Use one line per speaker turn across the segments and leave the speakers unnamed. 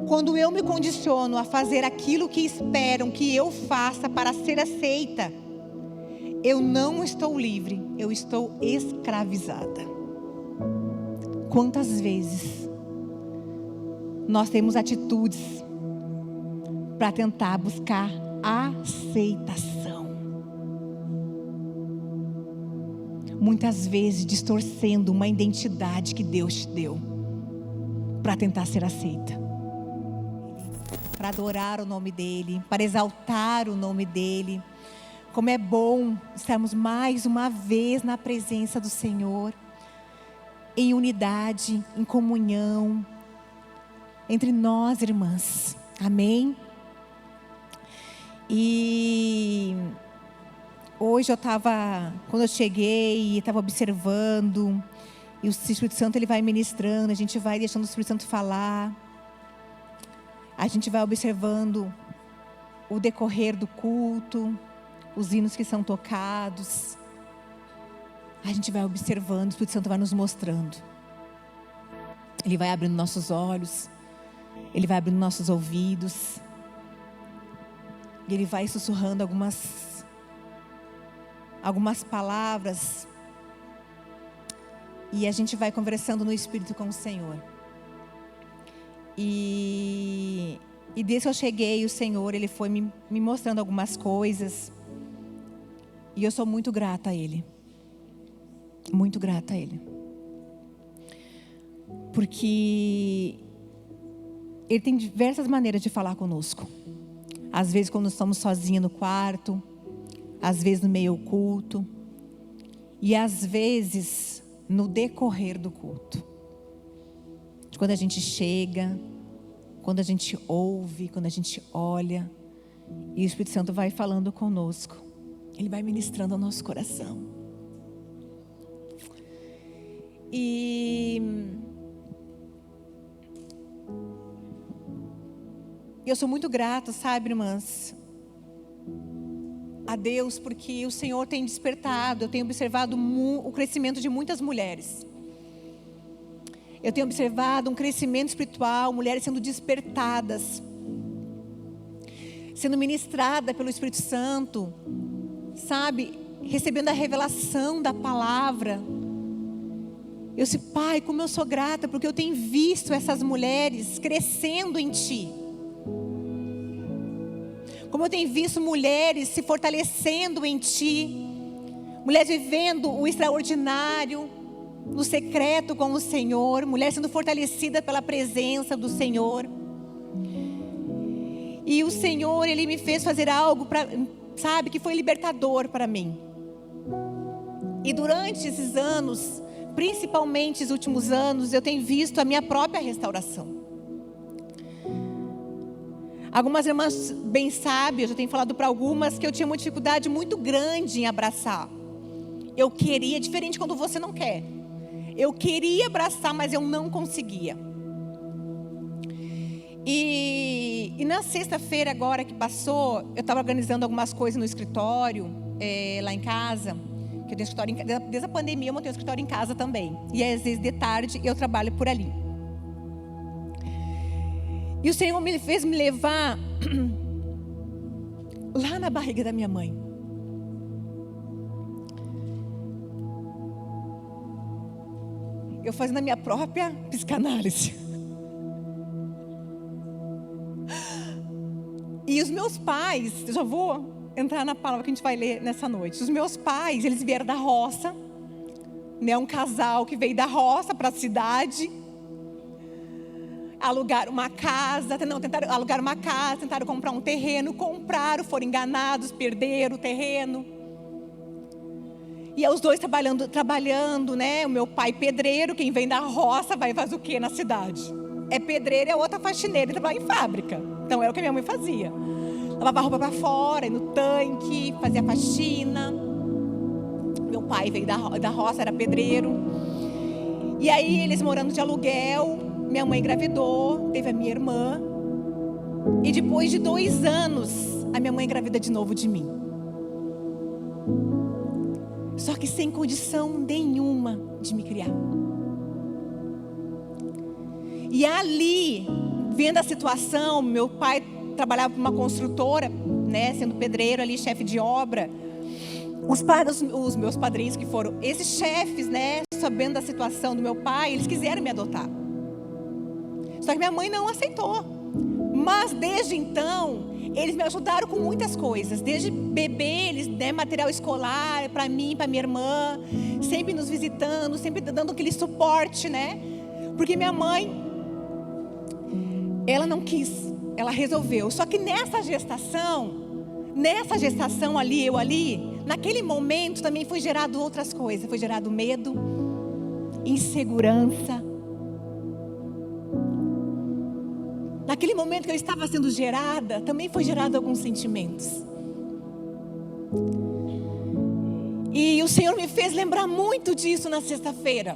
quando eu me condiciono a fazer aquilo que esperam que eu faça para ser aceita, eu não estou livre, eu estou escravizada. Quantas vezes nós temos atitudes para tentar buscar aceitação? Muitas vezes distorcendo uma identidade que Deus te deu para tentar ser aceita, para adorar o nome dEle, para exaltar o nome dEle. Como é bom estarmos mais uma vez na presença do Senhor, em unidade, em comunhão, entre nós, irmãs. Amém? E hoje quando eu cheguei, estava observando, e o Espírito Santo ele vai ministrando, a gente vai deixando o Espírito Santo falar, a gente vai observando o decorrer do culto, os hinos que são tocados, a gente vai observando, o Espírito Santo vai nos mostrando, Ele vai abrindo nossos olhos, Ele vai abrindo nossos ouvidos, e Ele vai sussurrando algumas palavras, e a gente vai conversando no Espírito com o Senhor. E desde que eu cheguei, o Senhor, Ele foi me mostrando algumas coisas, e eu sou muito grata a Ele, muito grata a Ele, porque Ele tem diversas maneiras de falar conosco. Às vezes quando estamos sozinhos no quarto, às vezes no meio do culto, e às vezes no decorrer do culto. Quando a gente chega, quando a gente ouve, quando a gente olha, e o Espírito Santo vai falando conosco, Ele vai ministrando ao nosso coração. E eu sou muito grata, sabe, irmãs, a Deus, porque o Senhor tem despertado. Eu tenho observado o crescimento de muitas mulheres. Eu tenho observado um crescimento espiritual, mulheres sendo despertadas, sendo ministradas pelo Espírito Santo, sabe, recebendo a revelação da palavra. Eu disse, Pai, como eu sou grata, porque eu tenho visto essas mulheres crescendo em Ti. Como eu tenho visto mulheres se fortalecendo em Ti, mulheres vivendo o extraordinário, no secreto com o Senhor, mulher sendo fortalecida pela presença do Senhor. E o Senhor, Ele me fez fazer algo, sabe, que foi libertador para mim. E durante esses anos, principalmente os últimos anos, eu tenho visto a minha própria restauração. Algumas irmãs bem sábias, eu tenho falado para algumas que eu tinha uma dificuldade muito grande em abraçar. Eu queria, diferente quando você não quer. Eu queria abraçar, mas eu não conseguia. E na sexta-feira agora que passou, eu estava organizando algumas coisas no escritório, lá em casa. Que eu tenho escritório desde a pandemia eu montei um escritório em casa também. E às vezes de tarde eu trabalho por ali. E o Senhor me fez me levar lá na barriga da minha mãe. Eu fazendo a minha própria psicanálise. E os meus pais, eu já vou entrar na palavra que a gente vai ler nessa noite. Os meus pais, eles vieram da roça, né? Um casal que veio da roça para a cidade. Alugaram uma casa, tentaram alugar uma casa, tentaram comprar um terreno, compraram, foram enganados, perderam o terreno. E os dois trabalhando, né? O meu pai pedreiro, quem vem da roça vai fazer o quê na cidade? É pedreiro, é outra faxineira, trabalha em fábrica. Então era o que minha mãe fazia. Lavava a roupa para fora, ia no tanque, fazia faxina. Meu pai veio da roça, era pedreiro. E aí eles morando de aluguel, minha mãe engravidou, teve a minha irmã. E depois de 2 anos, a minha mãe engravida de novo de mim. Só que sem condição nenhuma de me criar. E ali vendo a situação, meu pai trabalhava para uma construtora, né, sendo pedreiro ali, chefe de obra. Os meus padrinhos, que foram esses chefes, né, sabendo da situação do meu pai, eles quiseram me adotar. Só que minha mãe não aceitou. Mas desde então, eles me ajudaram com muitas coisas. Desde bebê, eles, né, material escolar para mim, para minha irmã, sempre nos visitando, sempre dando aquele suporte, né? Porque minha mãe, ela não quis, ela resolveu. Só que nessa gestação ali, eu ali, naquele momento também foi gerado outras coisas. Foi gerado medo, insegurança. Naquele momento que eu estava sendo gerada, também foi gerado alguns sentimentos. E o Senhor me fez lembrar muito disso na sexta-feira.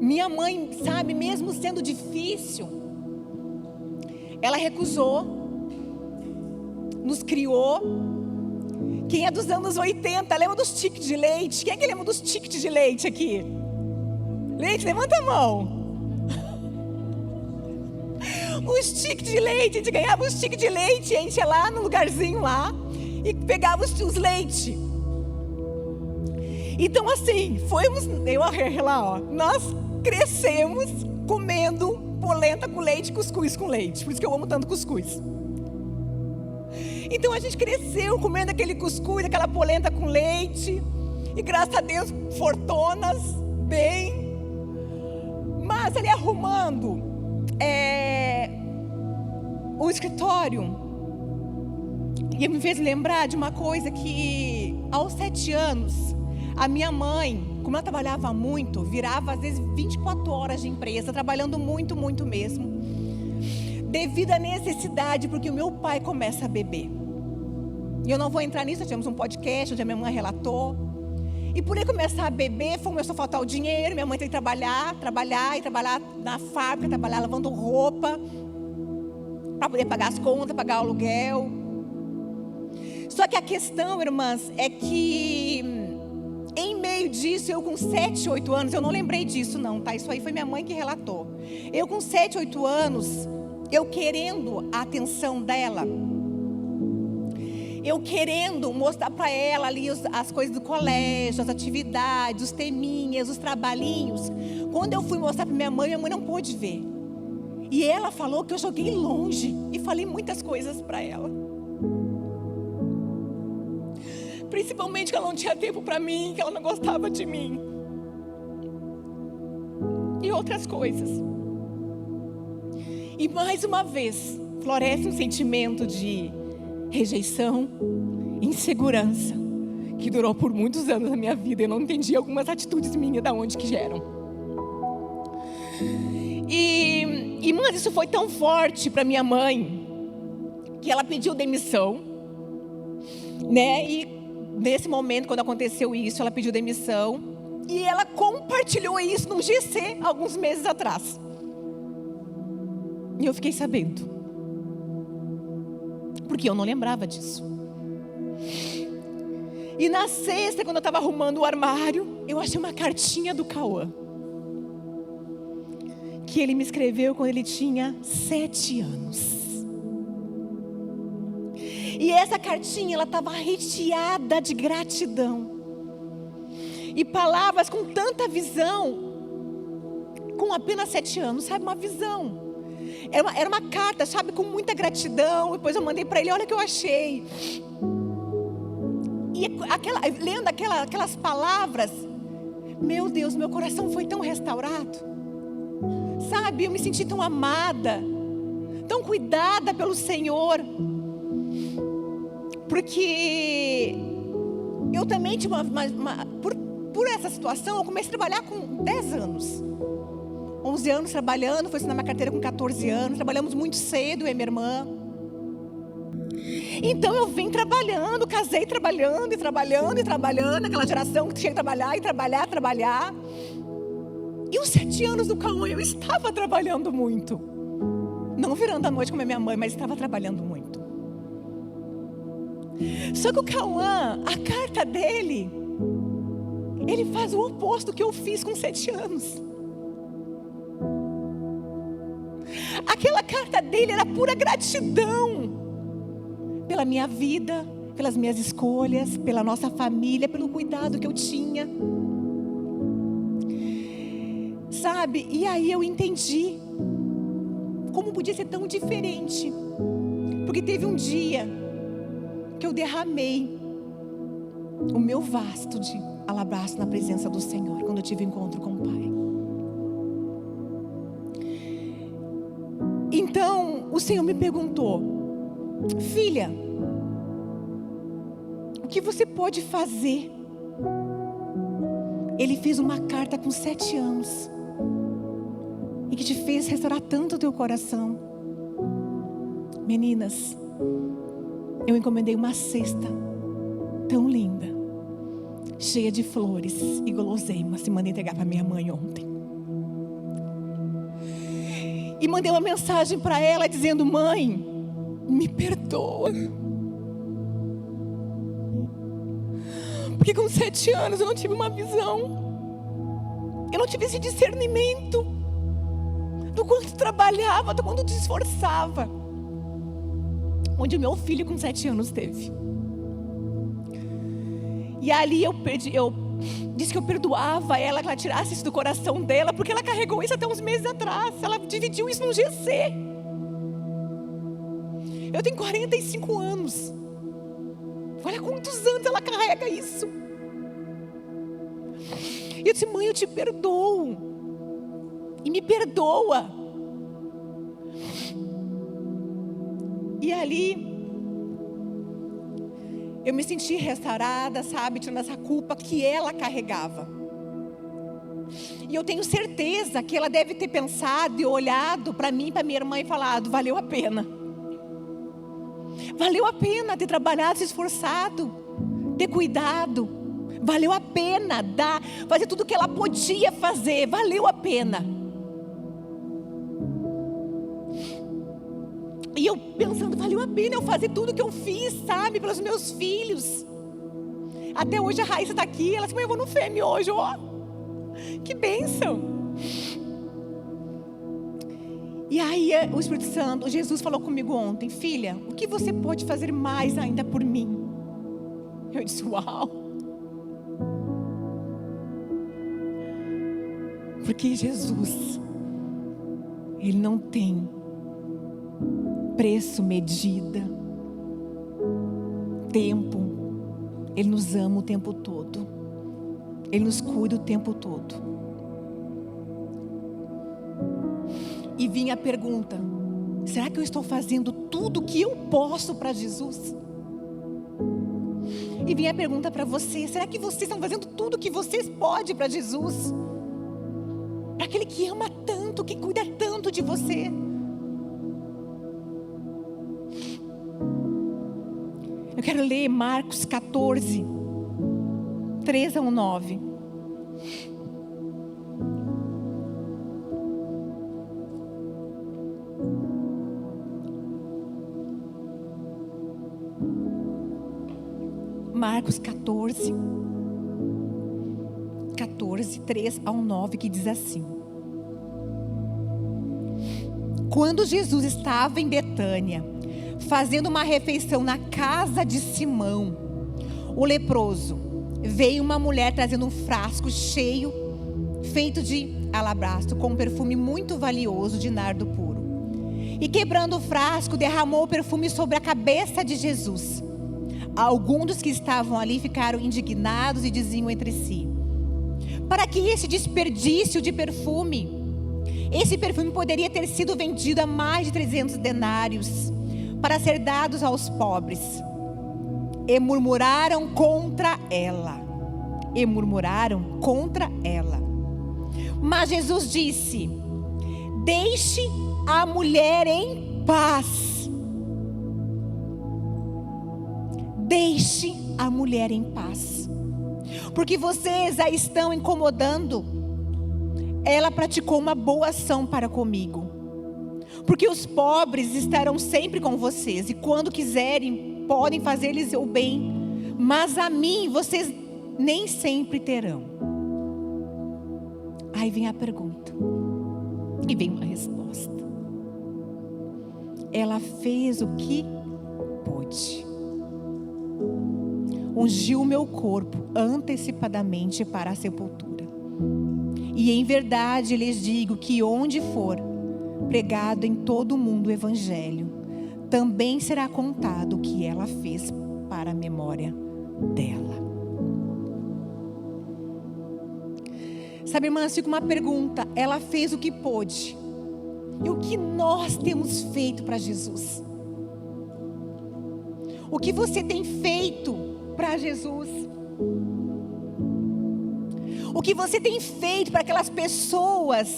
Minha mãe, sabe, mesmo sendo difícil, ela recusou, nos criou. Quem é dos anos 80, lembra dos tickets de leite? Quem é que lembra dos tickets de leite aqui? Leite, levanta a mão. Os tickets de leite, a gente ganhava os tickets de leite, a gente ia lá no lugarzinho lá e pegava os leite. Então assim, nós crescemos comendo polenta com leite, cuscuz com leite. Por isso que eu amo tanto cuscuz. Então a gente cresceu comendo aquele cuscuz, aquela polenta com leite. E graças a Deus, fortonas, bem. Mas ali arrumando o escritório, e me fez lembrar de uma coisa que aos 7 anos, a minha mãe, como ela trabalhava muito, virava às vezes 24 horas de empresa, trabalhando muito, muito mesmo, devido à necessidade, porque o meu pai começa a beber. E eu não vou entrar nisso, nós tivemos um podcast onde a minha mãe relatou. E por ele começar a beber, começou a faltar o dinheiro. Minha mãe teve que trabalhar na fábrica, trabalhar lavando roupa, para poder pagar as contas, pagar o aluguel. Só que a questão, irmãs, é que em meio disso, eu com 7, 8 anos, eu não lembrei disso não, tá? Isso aí foi minha mãe que relatou. Eu com 7, 8 anos, eu querendo a atenção dela, eu querendo mostrar para ela ali as coisas do colégio, as atividades, os teminhas, os trabalhinhos. Quando eu fui mostrar para minha mãe não pôde ver. E ela falou que eu joguei longe e falei muitas coisas para ela. Principalmente que ela não tinha tempo para mim, que ela não gostava de mim. E outras coisas. E mais uma vez, floresce um sentimento de rejeição, insegurança, que durou por muitos anos na minha vida. Eu não entendi algumas atitudes minhas, da onde que geram. Mas isso foi tão forte para minha mãe, que ela pediu demissão, né? E nesse momento, quando aconteceu isso, ela pediu demissão. E ela compartilhou isso num GC, alguns meses atrás. E eu fiquei sabendo, porque eu não lembrava disso. E na sexta, quando eu estava arrumando o armário, eu achei uma cartinha do Cauã, que ele me escreveu quando ele tinha 7 anos. E essa cartinha, ela estava recheada de gratidão. E palavras com tanta visão, com apenas 7 anos, sabe, uma visão. Era uma carta, sabe, com muita gratidão. Depois eu mandei para ele, olha o que eu achei. E lendo aquelas palavras, meu Deus, meu coração foi tão restaurado. Sabe, eu me senti tão amada, tão cuidada pelo Senhor. Porque eu também tinha por essa situação, eu comecei a trabalhar com 10 anos. 11 anos trabalhando, foi assinar minha carteira com 14 anos. Trabalhamos muito cedo, eu e minha irmã. Então eu vim trabalhando, casei trabalhando e trabalhando e trabalhando. Aquela geração que tinha que trabalhar e trabalhar. E os 7 anos do Cauã, eu estava trabalhando muito. Não virando a noite como a minha mãe, mas estava trabalhando muito. Só que o Cauã, a carta dele, ele faz o oposto do que eu fiz com 7 anos. Aquela carta dele era pura gratidão pela minha vida, pelas minhas escolhas, pela nossa família, pelo cuidado que eu tinha. Sabe? E aí eu entendi como podia ser tão diferente. Porque teve um dia que eu derramei o meu vaso de alabastro na presença do Senhor, quando eu tive encontro com o Pai. Então o Senhor me perguntou: filha, o que você pode fazer? Ele fez uma carta com 7 anos e que te fez restaurar tanto o teu coração. Meninas, eu encomendei uma cesta tão linda, cheia de flores e guloseimas, e mandei entregar para minha mãe ontem. E mandei uma mensagem para ela dizendo: mãe, me perdoa, porque com 7 anos eu não tive uma visão, eu não tive esse discernimento do quanto trabalhava, do quanto te esforçava, onde o meu filho com 7 anos teve. E ali eu disse que eu perdoava ela, que ela tirasse isso do coração dela, porque ela carregou isso até uns meses atrás. Ela dividiu isso num GC. Eu tenho 45 anos. Olha quantos anos ela carrega isso. E eu disse: mãe, eu te perdoo. E me perdoa. E ali eu me senti restaurada, sabe, tirando essa culpa que ela carregava. E eu tenho certeza que ela deve ter pensado e olhado para mim, para minha irmã, e falado: valeu a pena. Valeu a pena ter trabalhado, se esforçado, ter cuidado. Valeu a pena fazer tudo o que ela podia fazer. Valeu a pena. E eu pensando: valeu a pena eu fazer tudo que eu fiz, sabe, pelos meus filhos. Até hoje a Raíssa está aqui. Ela disse: mãe, eu vou no FEME hoje, ó. Que bênção. E aí o Espírito Santo, Jesus falou comigo ontem: filha, o que você pode fazer mais ainda por mim? Eu disse: uau. Porque Jesus, Ele não tem preço, medida, tempo. Ele nos ama o tempo todo. Ele nos cuida o tempo todo. E vinha a pergunta: será que eu estou fazendo tudo o que eu posso para Jesus? E vinha a pergunta para você: será que vocês estão fazendo tudo o que vocês podem para Jesus? Para aquele que ama tanto, que cuida tanto de você. Eu quero ler Marcos 14, 3 ao 9. Marcos 14, 3 ao 9, que diz assim: quando Jesus estava em Betânia, fazendo uma refeição na casa de Simão, o leproso, veio uma mulher trazendo um frasco cheio, feito de alabastro, com um perfume muito valioso de nardo puro. E quebrando o frasco, derramou o perfume sobre a cabeça de Jesus. Alguns dos que estavam ali ficaram indignados e diziam entre si: para que esse desperdício de perfume? Esse perfume poderia ter sido vendido a mais de 300 denários, para ser dados aos pobres. E murmuraram contra ela. Mas Jesus disse: deixe a mulher em paz. Deixe a mulher em paz, porque vocês a estão incomodando. Ela praticou uma boa ação para comigo, porque os pobres estarão sempre com vocês, e quando quiserem podem fazer-lhes o bem, mas a mim vocês nem sempre terão. Aí vem a pergunta e vem uma resposta: ela fez o que pôde. Ungiu o meu corpo antecipadamente para a sepultura. E em verdade lhes digo que onde for pregado em todo o mundo o evangelho, também será contado o que ela fez para a memória dela. Sabe, irmãs, fica uma pergunta. Ela fez o que pôde. E o que nós temos feito para Jesus? O que você tem feito para Jesus? O que você tem feito para aquelas pessoas,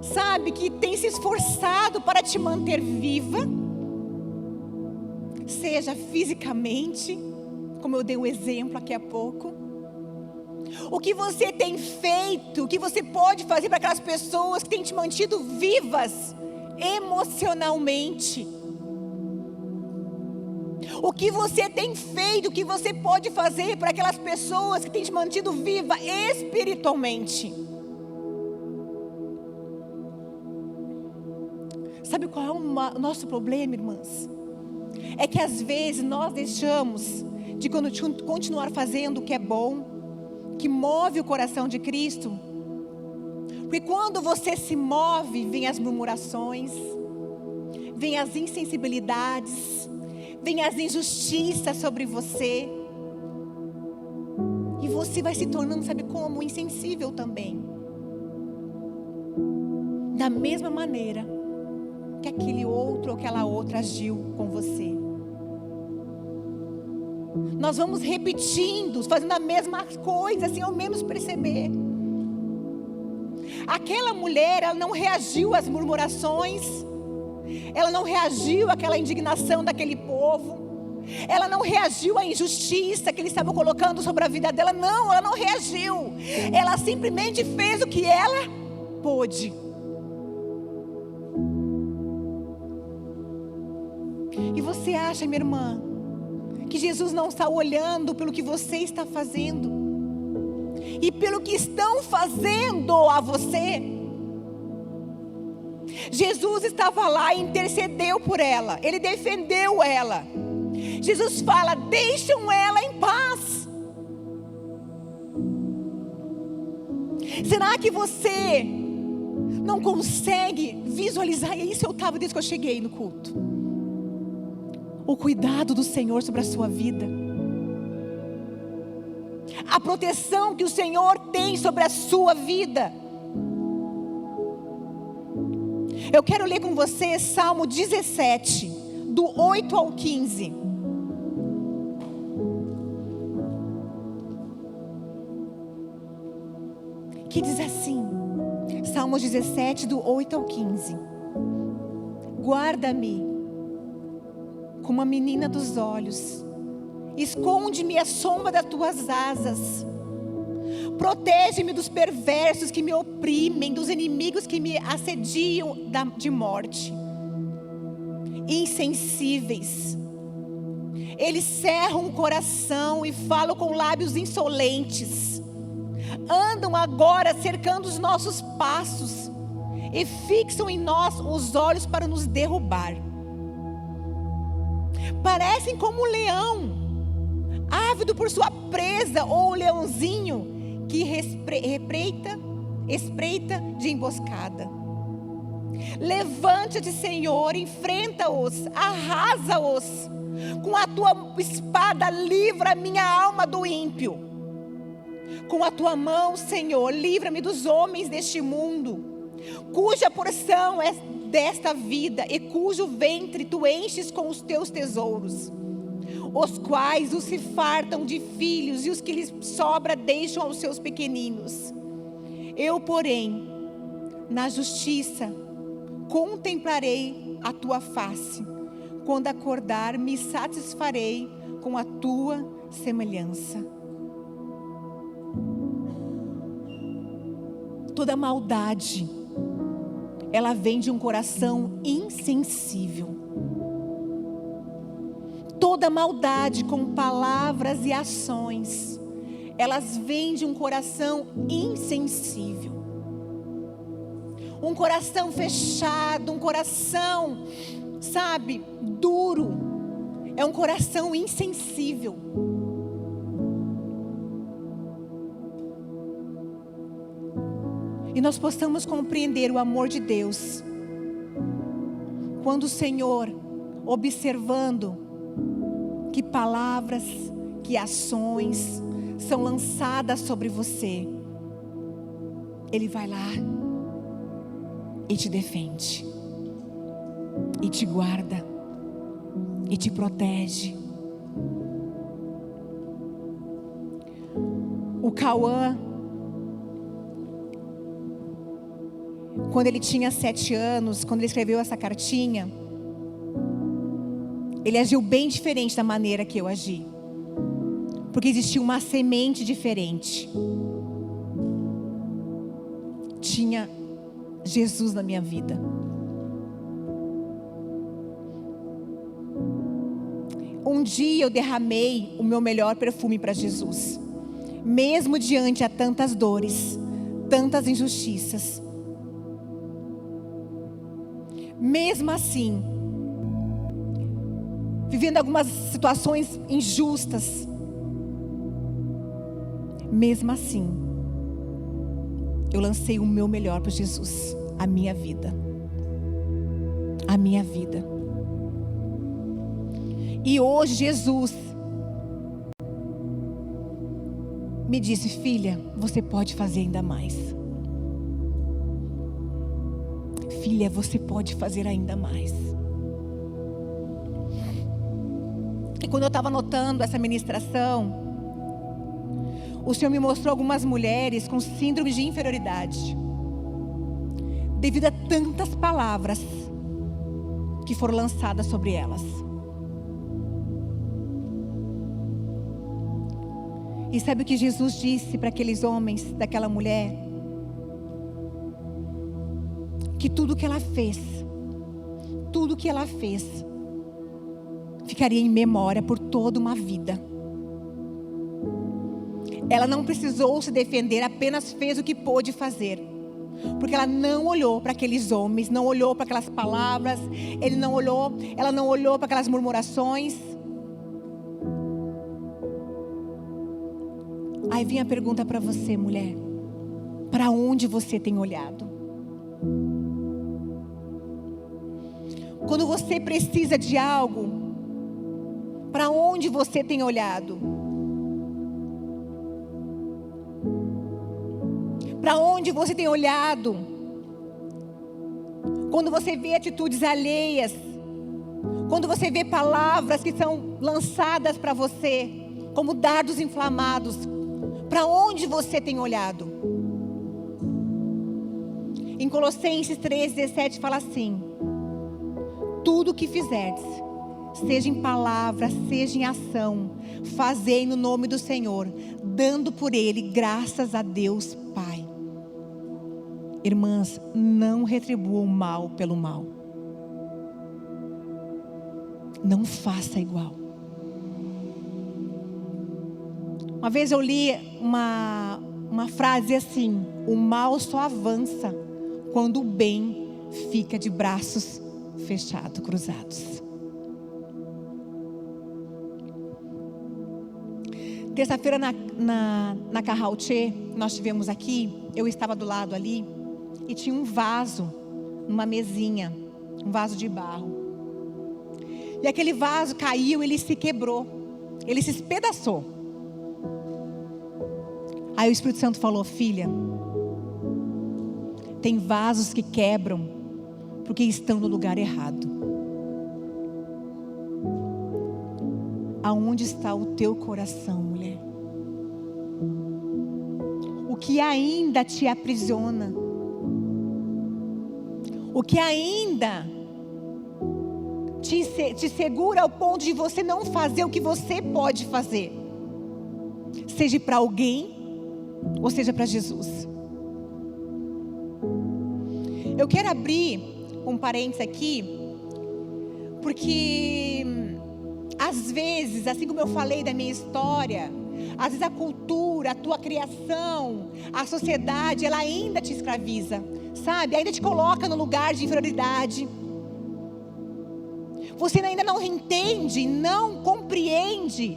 sabe, que têm se esforçado para te manter viva? Seja fisicamente, como eu dei um exemplo aqui há pouco. O que você tem feito, o que você pode fazer para aquelas pessoas que têm te mantido vivas emocionalmente? O que você tem feito, o que você pode fazer para aquelas pessoas que têm te mantido viva espiritualmente? Sabe qual é o nosso problema, irmãs? É que às vezes nós deixamos de continuar fazendo o que é bom, que move o coração de Cristo. Porque quando você se move, vem as murmurações, vem as insensibilidades, vem as injustiças sobre você. E você vai se tornando, sabe como? Insensível também. Da mesma maneira que aquele outro ou aquela outra agiu com você. Nós vamos repetindo, fazendo a mesma coisa, sem ao menos perceber. Aquela mulher, ela não reagiu às murmurações, ela não reagiu àquela indignação daquele povo, ela não reagiu à injustiça que eles estavam colocando sobre a vida dela. Não, ela não reagiu. Ela simplesmente fez o que ela pôde. E você acha, minha irmã, que Jesus não está olhando pelo que você está fazendo e pelo que estão fazendo a você? Jesus estava lá e intercedeu por ela, Ele defendeu ela. Jesus fala: deixam ela em paz. Será que você não consegue visualizar? E isso eu estava desde que eu cheguei no culto. O cuidado do Senhor sobre a sua vida, a proteção que o Senhor tem sobre a sua vida. Eu quero ler com você Salmo 17, do 8 ao 15. Que diz assim, Salmo 17, do 8 ao 15. Guarda-me como a menina dos olhos, esconde-me à sombra das tuas asas, protege-me dos perversos que me oprimem, dos inimigos que me assediam de morte. Insensíveis, eles cerram o coração e falam com lábios insolentes, andam agora cercando os nossos passos e fixam em nós os olhos para nos derrubar. Parecem como um leão, ávido por sua presa, ou um leãozinho que espreita de emboscada. Levanta-te, Senhor, enfrenta-os, arrasa-os. Com a tua espada livra a minha alma do ímpio. Com a tua mão, Senhor, livra-me dos homens deste mundo, cuja porção é desta vida e cujo ventre tu enches com os teus tesouros, os quais os se fartam de filhos e os que lhes sobra deixam aos seus pequeninos. Eu, porém, na justiça contemplarei a tua face, quando acordar me satisfarei com a tua semelhança. Toda maldade, ela vem de um coração insensível. Toda maldade com palavras e ações, elas vêm de um coração insensível. Um coração fechado, um coração, sabe, duro, é um coração insensível. E nós possamos compreender o amor de Deus quando o Senhor, observando que palavras, que ações são lançadas sobre você, Ele vai lá e te defende, e te guarda, e te protege. O Cauã, quando ele tinha 7 anos, quando ele escreveu essa cartinha, ele agiu bem diferente da maneira que eu agi, porque existia uma semente diferente. Tinha Jesus na minha vida. Um dia eu derramei o meu melhor perfume para Jesus, mesmo diante a tantas dores, tantas injustiças. Mesmo assim, vivendo algumas situações injustas, mesmo assim, eu lancei o meu melhor para Jesus, a minha vida. A minha vida. E hoje Jesus me disse: filha, você pode fazer ainda mais. Filha, você pode fazer ainda mais. E quando eu estava anotando essa ministração, o Senhor me mostrou algumas mulheres com síndrome de inferioridade, devido a tantas palavras que foram lançadas sobre elas. E sabe o que Jesus disse para aqueles homens, daquela mulher? Que tudo que ela fez, ficaria em memória por toda uma vida. Ela não precisou se defender, apenas fez o que pôde fazer. Porque ela não olhou para aqueles homens, não olhou para aquelas palavras, ela não olhou para aquelas murmurações. Aí vem a pergunta para você, mulher: para onde você tem olhado? Quando você precisa de algo, para onde você tem olhado? Para onde você tem olhado? Quando você vê atitudes alheias, quando você vê palavras que são lançadas para você, como dardos inflamados, para onde você tem olhado? Em Colossenses 3,17 fala assim: tudo o que fizerdes, seja em palavra, seja em ação, fazei no nome do Senhor, dando por Ele graças a Deus Pai. Irmãs, não retribuam o mal pelo mal. Não faça igual. Uma vez eu li uma frase assim: o mal só avança quando o bem fica de braços fechados, cruzados. Terça-feira na Carral Tchê, nós tivemos aqui, eu estava do lado ali, e tinha um vaso, numa mesinha, um vaso de barro. E aquele vaso caiu, ele se quebrou, ele se espedaçou. Aí o Espírito Santo falou: filha, tem vasos que quebram porque estão no lugar errado. Aonde está o teu coração, mulher? O que ainda te aprisiona? O que ainda te segura ao ponto de você não fazer o que você pode fazer? Seja para alguém, ou seja para Jesus. Eu quero abrir um parênteses aqui, porque às vezes, assim como eu falei da minha história, às vezes a cultura, a tua criação, a sociedade, ela ainda te escraviza, sabe? Ainda te coloca no lugar de inferioridade. você ainda não entende, não compreende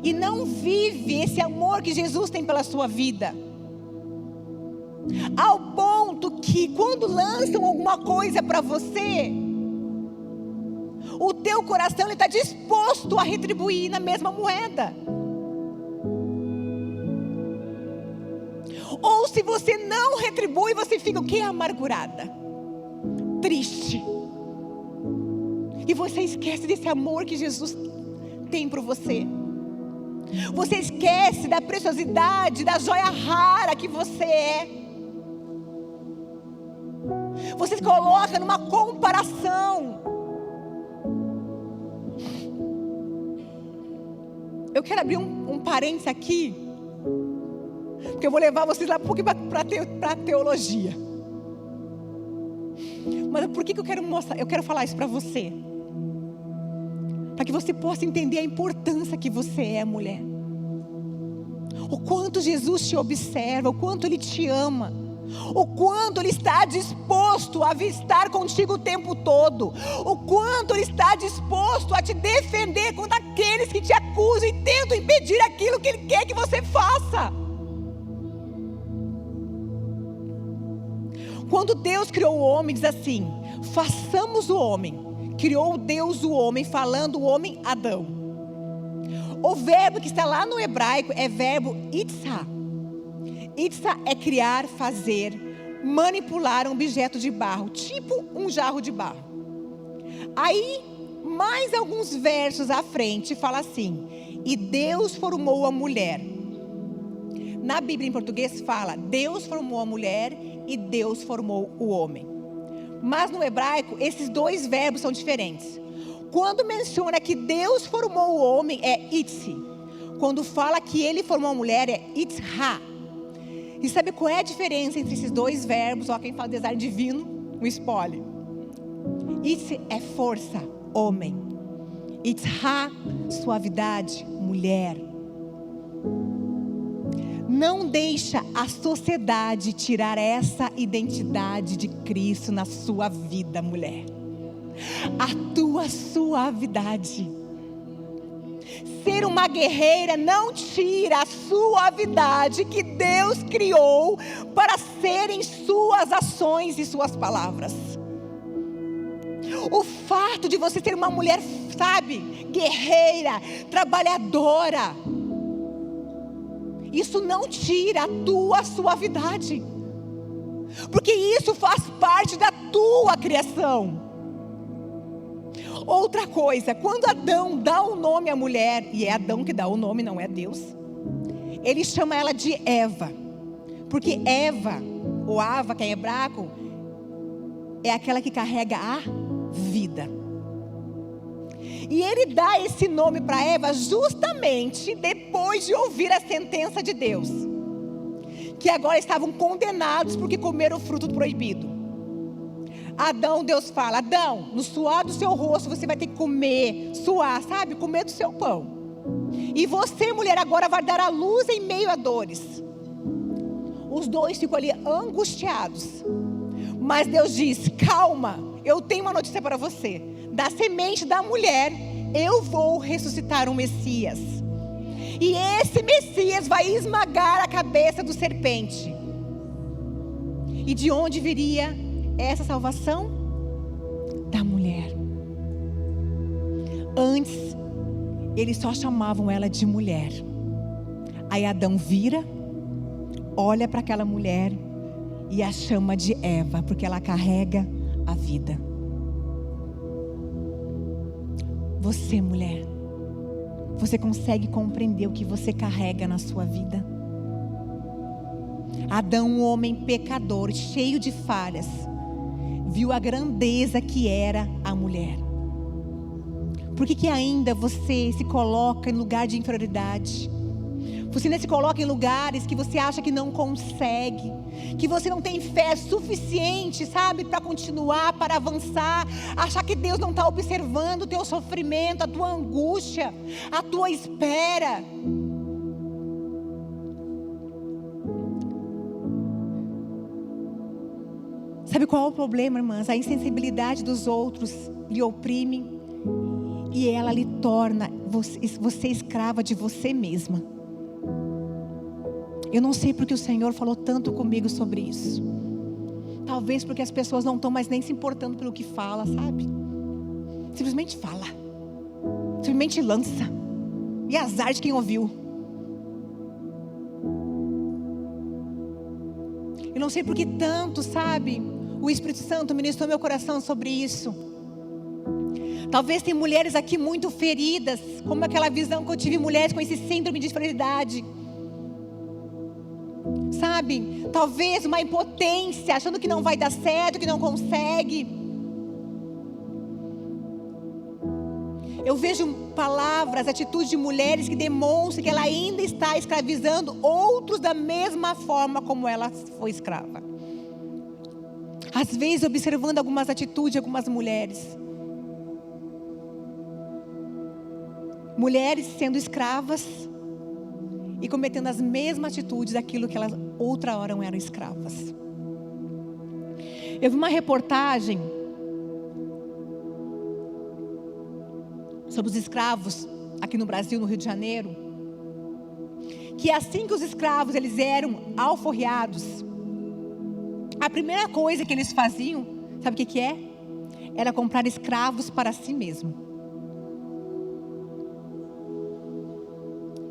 e não vive esse amor que Jesus tem pela sua vida. Ao ponto que quando lançam alguma coisa para você, o teu coração está disposto a retribuir na mesma moeda. Ou se você não retribui, você fica o quê? Amargurada, triste. E você esquece desse amor que Jesus tem por você. Você esquece da preciosidade, da joia rara que você é. Você se coloca numa comparação. Eu quero abrir um parênteses aqui, porque eu vou levar vocês lá um pouquinho para a teologia. Mas por que eu quero mostrar? Eu quero falar isso para você, para que você possa entender a importância que você é, mulher. O quanto Jesus te observa, o quanto Ele te ama, o quanto Ele está disposto a estar contigo o tempo todo, o quanto Ele está disposto a te defender contra aqueles que te acusam e tentam impedir aquilo que Ele quer que você faça. Quando Deus criou o homem, diz assim: façamos o homem. Criou Deus o homem, falando o homem Adão. O verbo que está lá no hebraico é verbo itzá. Itzá é criar, fazer, manipular um objeto de barro, tipo um jarro de barro. Aí, mais alguns versos à frente, fala assim: e Deus formou a mulher. Na Bíblia em português fala: Deus formou a mulher e Deus formou o homem. Mas no hebraico, esses dois verbos são diferentes. Quando menciona que Deus formou o homem, é itzi. Quando fala que Ele formou a mulher, é itzha. E sabe qual é a diferença entre esses dois verbos? Ó, quem fala design divino, um spoiler. Itzi é força, homem. Itzha, suavidade, mulher. Não deixa a sociedade tirar essa identidade de Cristo na sua vida, mulher. A tua suavidade. Ser uma guerreira não tira a suavidade que Deus criou para serem suas ações e suas palavras. O fato de você ser uma mulher, sabe, guerreira, trabalhadora, isso não tira a tua suavidade, porque isso faz parte da tua criação. Outra coisa, quando Adão dá o nome à mulher, e é Adão que dá o nome, não é Deus, ele chama ela de Eva, porque Eva, ou Ava, que é hebraico, é aquela que carrega a vida. E ele dá esse nome para Eva justamente depois de ouvir a sentença de Deus, que agora estavam condenados porque comeram o fruto proibido. Adão, Deus fala: Adão, no suor do seu rosto você vai ter que comer, suar, sabe? Comer do seu pão. E você, mulher, agora vai dar à luz em meio a dores. Os dois ficam ali angustiados. Mas Deus diz: calma, eu tenho uma notícia para você. Da semente da mulher, eu vou ressuscitar um Messias. E esse Messias vai esmagar a cabeça do serpente. E de onde viria essa salvação? Da mulher. Antes, eles só chamavam ela de mulher. Aí Adão vira, olha para aquela mulher e a chama de Eva, porque ela carrega a vida. Você, mulher, você consegue compreender o que você carrega na sua vida? Adão, um homem pecador, cheio de falhas, viu a grandeza que era a mulher. Por que ainda você se coloca em lugar de inferioridade? Você ainda se coloca em lugares que você acha que não consegue, que você não tem fé suficiente, sabe, para continuar, para avançar, achar que Deus não está observando o teu sofrimento, a tua angústia, a tua espera. Sabe qual é o problema, irmãs? A insensibilidade dos outros lhe oprime E ela lhe torna você escrava de você mesma. Eu não sei porque o Senhor falou tanto comigo sobre isso. Talvez porque as pessoas não estão mais nem se importando pelo que fala, sabe? Simplesmente fala. Simplesmente lança. E azar de quem ouviu. Eu não sei porque tanto, sabe? O Espírito Santo ministrou meu coração sobre isso. Talvez tem mulheres aqui muito feridas, como aquela visão que eu tive, mulheres com esse síndrome de inferioridade. Sabe? Talvez uma impotência, achando que não vai dar certo, que não consegue. Eu vejo palavras, atitudes de mulheres que demonstram que ela ainda está escravizando outros da mesma forma como ela foi escrava. Às vezes observando algumas atitudes de algumas mulheres. Mulheres sendo escravas e cometendo as mesmas atitudes daquilo que elas outra hora eram escravas. Eu vi uma reportagem sobre os escravos aqui no Brasil, no Rio de Janeiro, que assim que os escravos eles eram alforriados, a primeira coisa que eles faziam, sabe o que é? Era comprar escravos para si mesmo.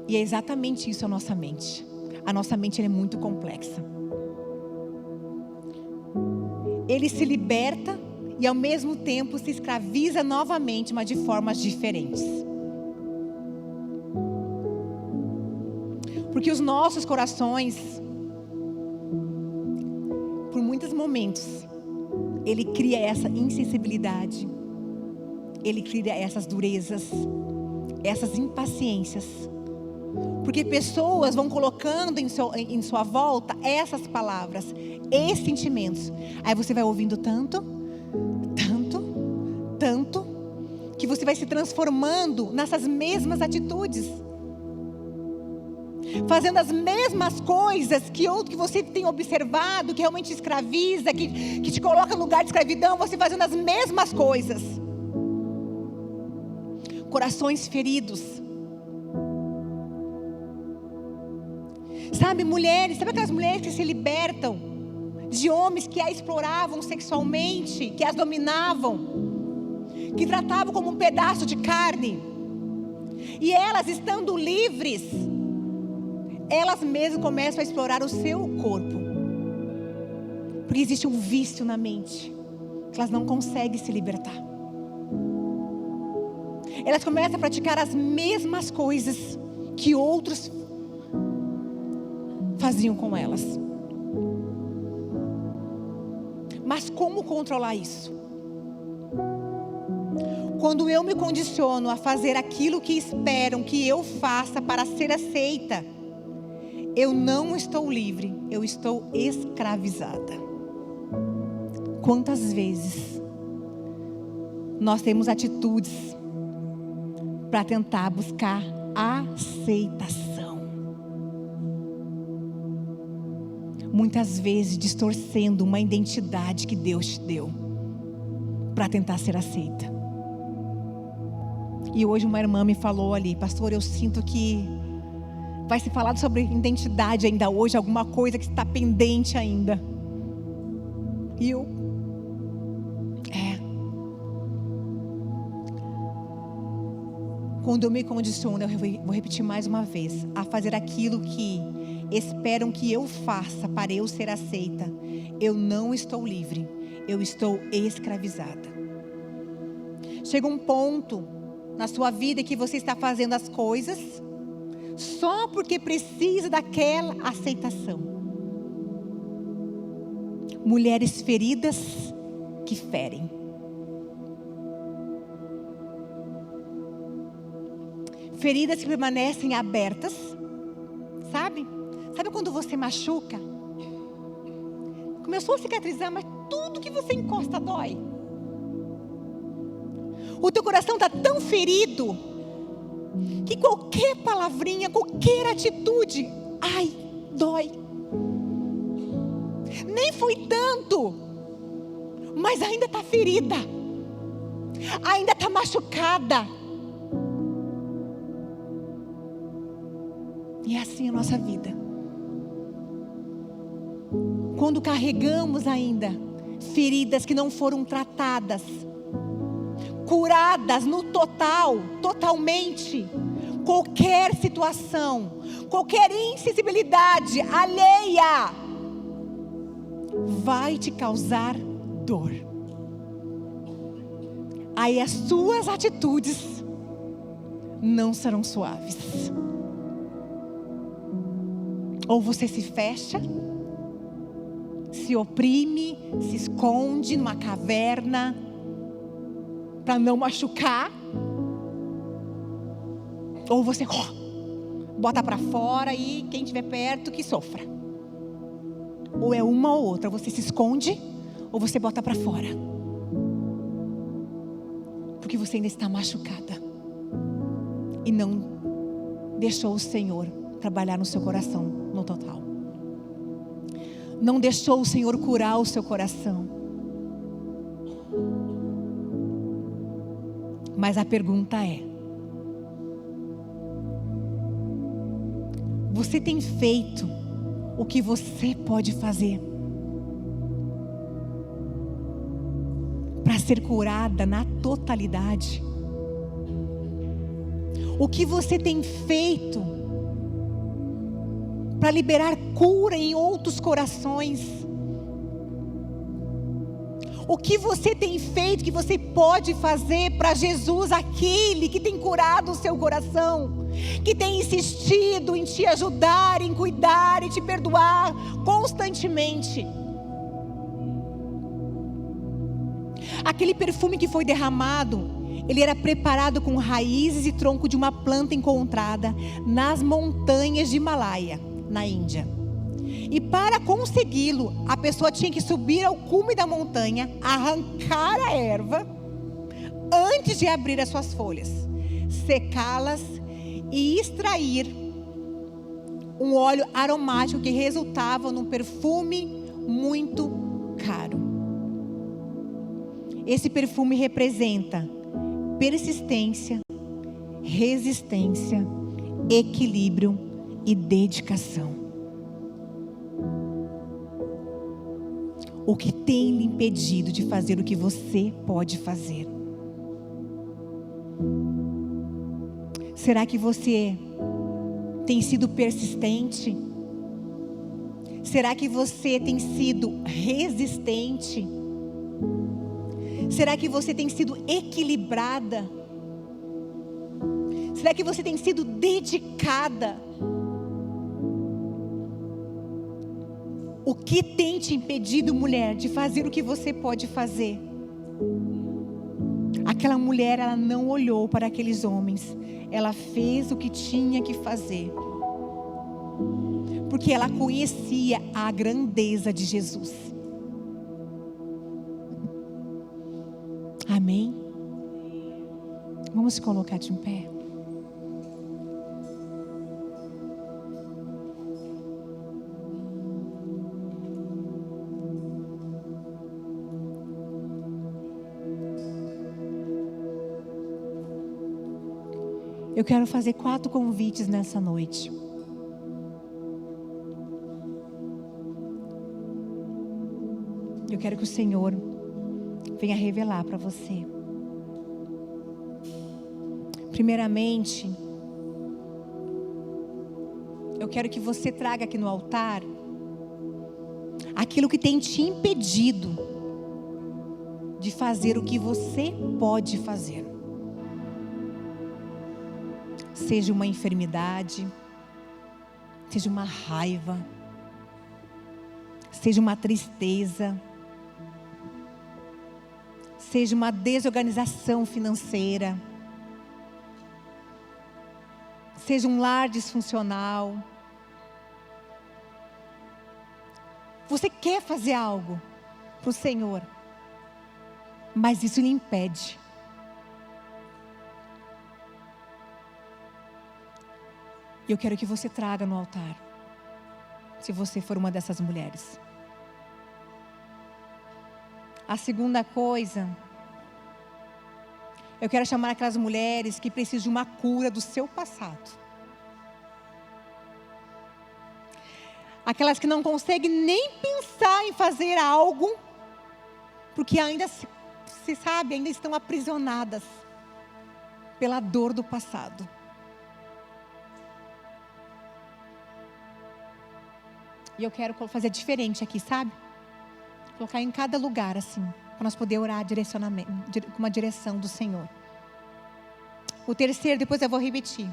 E é exatamente isso a nossa mente. A nossa mente é muito complexa. Ele se liberta e ao mesmo tempo se escraviza novamente, mas de formas diferentes. Porque os nossos corações, por muitos momentos, ele cria essa insensibilidade, ele cria essas durezas, essas impaciências. Porque pessoas vão colocando em sua volta essas palavras, esses sentimentos. Aí você vai ouvindo tanto, que você vai se transformando nessas mesmas atitudes. Fazendo as mesmas coisas que você tem observado, que realmente escraviza, que te coloca no lugar de escravidão, você fazendo as mesmas coisas. Corações feridos. Sabe, mulheres, sabe aquelas mulheres que se libertam de homens que a exploravam sexualmente, que as dominavam, que tratavam como um pedaço de carne, e elas estando livres, elas mesmas começam a explorar o seu corpo, porque existe um vício na mente, que elas não conseguem se libertar. Elas começam a praticar as mesmas coisas que outros faziam com elas. Mas como controlar isso? Quando eu me condiciono a fazer aquilo que esperam que eu faça para ser aceita, eu não estou livre, eu estou escravizada. Quantas vezes nós temos atitudes para tentar buscar aceitação? Muitas vezes distorcendo uma identidade que Deus te deu para tentar ser aceita. E hoje uma irmã me falou ali: pastor, eu sinto que vai se falar sobre identidade ainda hoje, alguma coisa que está pendente ainda. E eu quando eu me condiciono, eu vou repetir mais uma vez, a fazer aquilo que esperam que eu faça para eu ser aceita, eu não estou livre, eu estou escravizada. Chega um ponto na sua vida que você está fazendo as coisas só porque precisa daquela aceitação. Mulheres feridas que ferem. Feridas que permanecem abertas, sabe? Sabe quando você machuca? Começou a cicatrizar, mas tudo que você encosta dói. O teu coração está tão ferido que qualquer palavrinha, qualquer atitude, ai, dói. Nem foi tanto, mas ainda está ferida. ainda está machucada. E é assim a nossa vida. Quando carregamos ainda feridas que não foram tratadas, curadas no totalmente, qualquer situação, qualquer insensibilidade alheia, vai te causar dor. Aí as suas atitudes não serão suaves. Ou você se fecha, se oprime, se esconde numa caverna para não machucar, ou você bota para fora e quem estiver perto que sofra. Ou é uma ou outra, você se esconde ou você bota para fora, porque você ainda está machucada e não deixou o Senhor trabalhar no seu coração no total. Não deixou o Senhor curar o seu coração. Mas a pergunta é: você tem feito o que você pode fazer para ser curada na totalidade? O que você tem feito para liberar cura em outros corações? O que você tem feito, que você pode fazer para Jesus, aquele que tem curado o seu coração, que tem insistido em te ajudar, em cuidar e te perdoar constantemente? Aquele perfume que foi derramado, ele era preparado com raízes e tronco de uma planta encontrada nas montanhas de Himalaia, na Índia. E para consegui-lo, a pessoa tinha que subir ao cume da montanha, arrancar a erva antes de abrir as suas folhas, secá-las e extrair um óleo aromático que resultava num perfume muito caro. Esse perfume representa persistência, resistência, equilíbrio e dedicação. O que tem lhe impedido de fazer o que você pode fazer? Será que você tem sido persistente? Será que você tem sido resistente? Será que você tem sido equilibrada? Será que você tem sido dedicada? O que tem te impedido, mulher, de fazer o que você pode fazer? Aquela mulher, ela não olhou para aqueles homens. Ela fez o que tinha que fazer. Porque ela conhecia a grandeza de Jesus. Amém? Vamos se colocar de pé. Eu quero fazer 4 convites nessa noite. Eu quero que o Senhor venha revelar para você. Primeiramente, eu quero que você traga aqui no altar aquilo que tem te impedido de fazer o que você pode fazer. Seja uma enfermidade, seja uma raiva, seja uma tristeza, seja uma desorganização financeira, seja um lar disfuncional. Você quer fazer algo para o Senhor, mas isso lhe impede. E eu quero que você traga no altar, se você for uma dessas mulheres. A segunda coisa Eu quero chamar aquelas mulheres que precisam de uma cura do seu passado. Aquelas que não conseguem nem pensar em fazer algo, porque ainda se sabe, ainda estão aprisionadas pela dor do passado. E eu quero fazer diferente aqui, sabe? Colocar em cada lugar assim, para nós poder orar direcionamento, com uma direção do Senhor. O terceiro, depois eu vou repetir.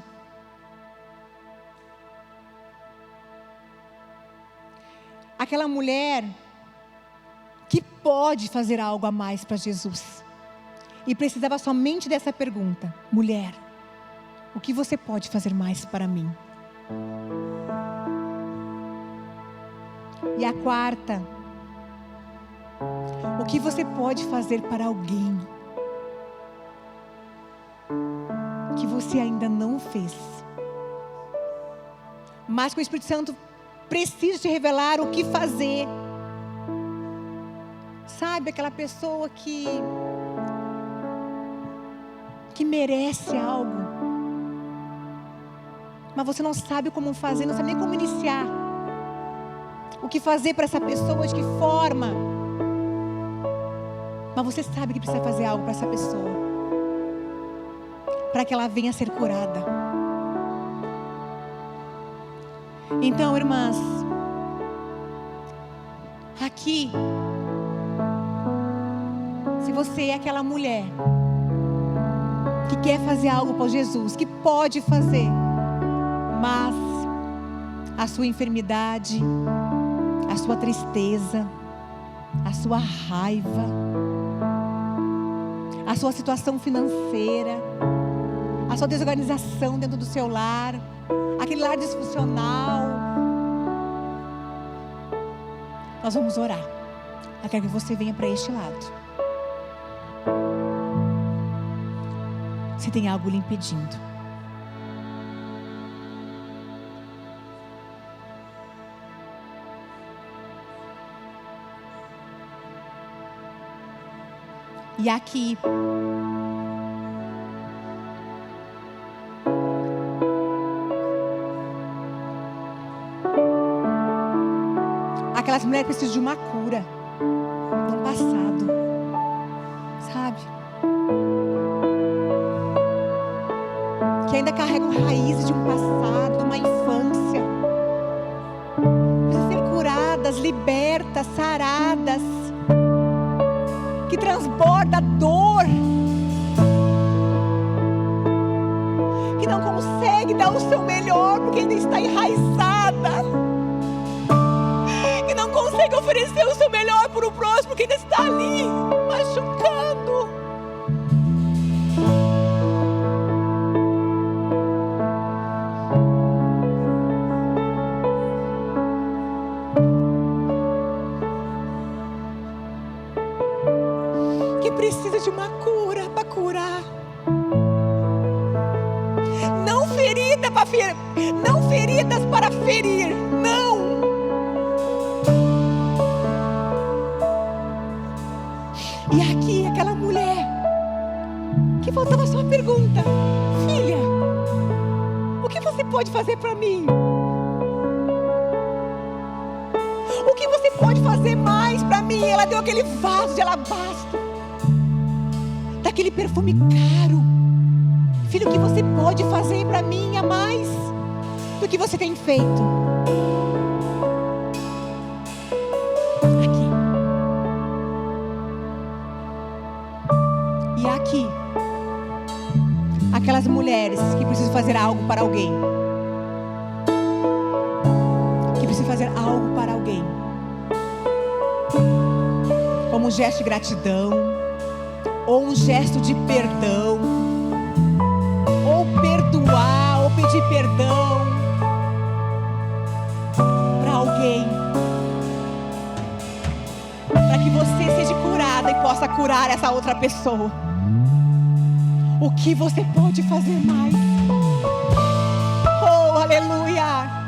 Aquela mulher que pode fazer algo a mais para Jesus. E precisava somente dessa pergunta: mulher, o que você pode fazer mais para mim? E a quarta: o que você pode fazer para alguém que você ainda não fez, mas que o Espírito Santo precisa te revelar o que fazer? Sabe, aquela pessoa que merece algo, mas você não sabe como fazer, não sabe nem como iniciar. O que fazer para essa pessoa, de que forma? Mas você sabe que precisa fazer algo para essa pessoa, para que ela venha a ser curada. Então, irmãs, aqui, se você é aquela mulher que quer fazer algo para Jesus, que pode fazer, mas a sua enfermidade, a sua tristeza, a sua raiva, a sua situação financeira, a sua desorganização dentro do seu lar, aquele lar disfuncional, nós vamos orar. Eu quero que você venha para este lado. Se tem algo lhe impedindo, e aqui, aquelas mulheres precisam de uma cura no passado, sabe? Que ainda carregam raízes de um passado, de uma infância. Precisam ser curadas, libertas, saradas. Que transborda dor. Que não consegue dar o seu melhor porque ainda está enraizada. Que não consegue oferecer o seu melhor para o próximo porque ainda está ali, machucando. Precisa de uma cura para curar. Não ferida para ferir, não feridas para ferir, não. E aqui aquela mulher que faltava só uma pergunta: filha, o que você pode fazer para mim? O que você pode fazer mais para mim? Ela deu aquele vaso de alabastro, daquele perfume caro. Filho, o que você pode fazer para mim a mais do que você tem feito? Aqui. E aqui, aquelas mulheres que precisam fazer algo para alguém, que precisam fazer algo para alguém, como um gesto de gratidão, ou um gesto de perdão, ou perdoar, ou pedir perdão para alguém, para que você seja curada e possa curar essa outra pessoa. O que você pode fazer mais? Oh, aleluia!